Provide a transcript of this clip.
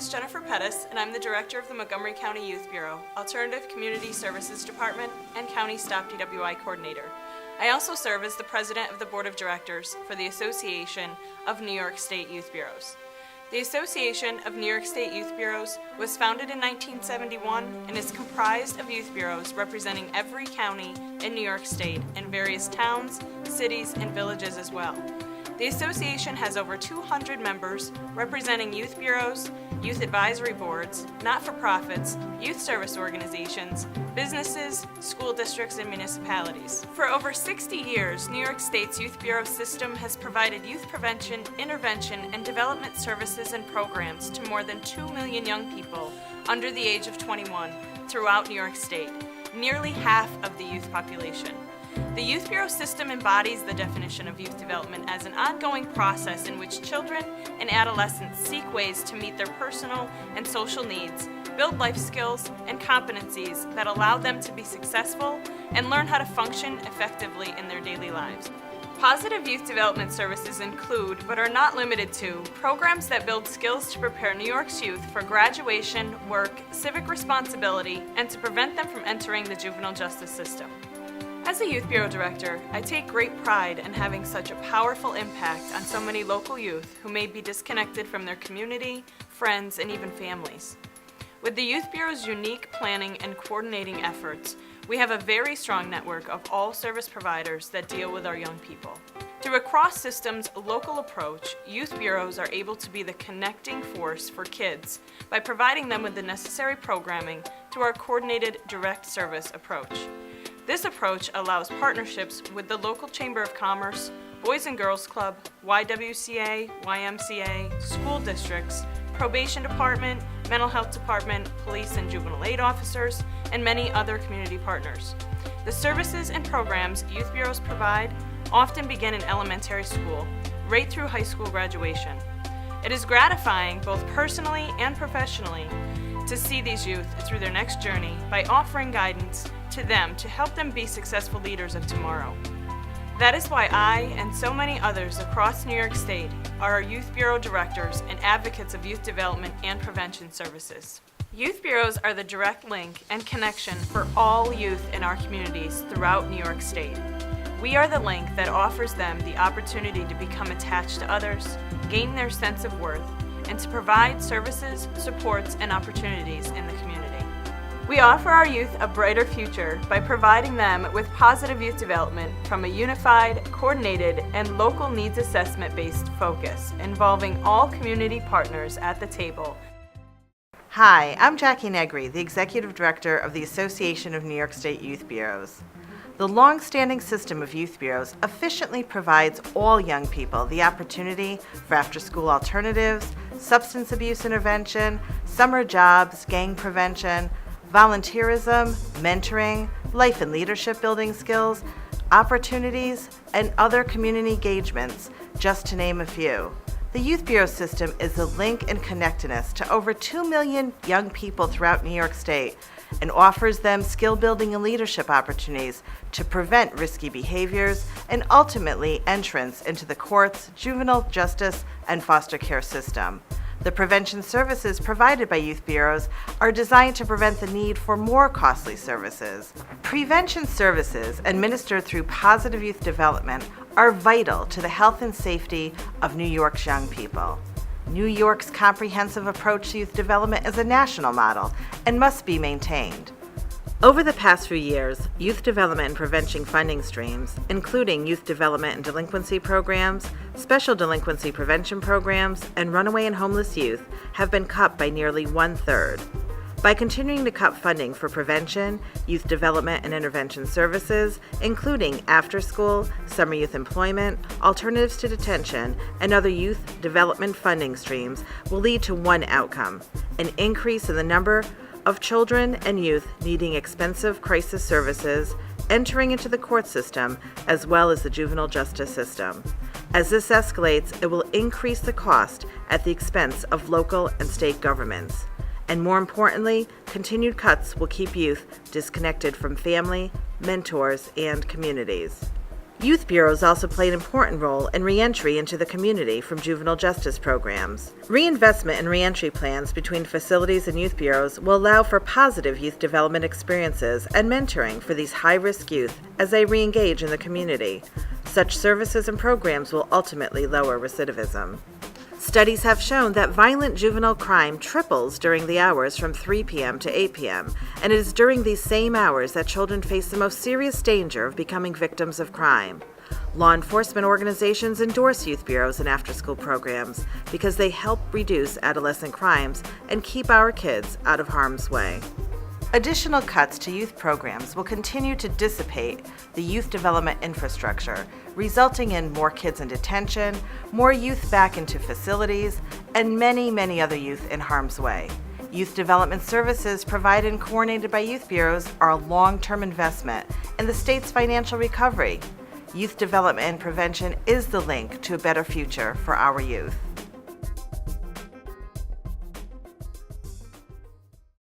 is Jennifer Pettis, and I'm the Director of the Montgomery County Youth Bureau, Alternative Community Services Department, and County Stop DWI Coordinator. I also serve as the President of the Board of Directors for the Association of New York State Youth Bureaus. The Association of New York State Youth Bureaus was founded in 1971 and is comprised of youth bureaus representing every county in New York State and various towns, cities, and villages as well. The association has over 200 members representing youth bureaus, youth advisory boards, not-for-profits, youth service organizations, businesses, school districts, and municipalities. For over 60 years, New York State's Youth Bureau system has provided youth prevention, intervention, and development services and programs to more than 2 million young people under the age of 21 throughout New York State, nearly half of the youth population. The Youth Bureau system embodies the definition of youth development as an ongoing process in which children and adolescents seek ways to meet their personal and social needs, build life skills and competencies that allow them to be successful, and learn how to function effectively in their daily lives. Positive youth development services include, but are not limited to, programs that build skills to prepare New York's youth for graduation, work, civic responsibility, and to prevent them from entering the juvenile justice system. As a Youth Bureau Director, I take great pride in having such a powerful impact on so many local youth who may be disconnected from their community, friends, and even families. With the Youth Bureau's unique planning and coordinating efforts, we have a very strong network of all service providers that deal with our young people. Through a cross-systems local approach, youth bureaus are able to be the connecting force for kids by providing them with the necessary programming through our coordinated direct service approach. This approach allows partnerships with the local Chamber of Commerce, Boys and Girls Club, YWCA, YMCA, school districts, probation department, mental health department, police and juvenile aid officers, and many other community partners. The services and programs youth bureaus provide often begin in elementary school, right through high school graduation. It is gratifying, both personally and professionally, to see these youth through their next journey by offering guidance to them to help them be successful leaders of tomorrow. That is why I and so many others across New York State are our Youth Bureau directors and advocates of youth development and prevention services. Youth bureaus are the direct link and connection for all youth in our communities throughout New York State. We are the link that offers them the opportunity to become attached to others, gain their sense of worth, and to provide services, supports, and opportunities in the community. We offer our youth a brighter future by providing them with positive youth development from a unified, coordinated, and local needs assessment-based focus involving all community partners at the table. Hi, I'm Jackie Negri, the Executive Director of the Association of New York State Youth Bureaus. The long-standing system of youth bureaus efficiently provides all young people the opportunity for after-school alternatives, substance abuse intervention, summer jobs, gang prevention, volunteerism, mentoring, life and leadership building skills, opportunities, and other community engagements, just to name a few. The Youth Bureau system is the link and connectedness to over 2 million young people throughout New York State and offers them skill building and leadership opportunities to prevent risky behaviors and ultimately entrance into the courts, juvenile justice, and foster care system. The prevention services provided by youth bureaus are designed to prevent the need for more costly services. Prevention services administered through positive youth development are vital to the health and safety of New York's young people. New York's comprehensive approach to youth development is a national model and must be maintained. Over the past few years, youth development and prevention funding streams, including youth development and delinquency programs, special delinquency prevention programs, and runaway and homeless youth, have been cut by nearly 1/3. By continuing to cut funding for prevention, youth development and intervention services, including after-school, summer youth employment, alternatives to detention, and other youth development funding streams, will lead to one outcome: an increase in the number of children and youth needing expensive crisis services, entering into the court system, as well as the juvenile justice system. As this escalates, it will increase the cost at the expense of local and state governments. And more importantly, continued cuts will keep youth disconnected from family, mentors, and communities. Youth Bureaus also play an important role in reentry into the community from juvenile justice programs. Reinvestment in reentry plans between facilities and youth bureaus will allow for positive youth development experiences and mentoring for these high-risk youth as they re-engage in the community. Such services and programs will ultimately lower recidivism. Studies have shown that violent juvenile crime triples during the hours from 3 p.m. to 8 p.m., and it is during these same hours that children face the most serious danger of becoming victims of crime. Law enforcement organizations endorse youth bureaus and after-school programs because they help reduce adolescent crimes and keep our kids out of harm's way. Additional cuts to youth programs will continue to dissipate the youth development infrastructure, resulting in more kids in detention, more youth back into facilities, and many, many other youth in harm's way. Youth development services provided and coordinated by youth bureaus are a long-term investment in the state's financial recovery. Youth development and prevention is the link to a better future for our youth.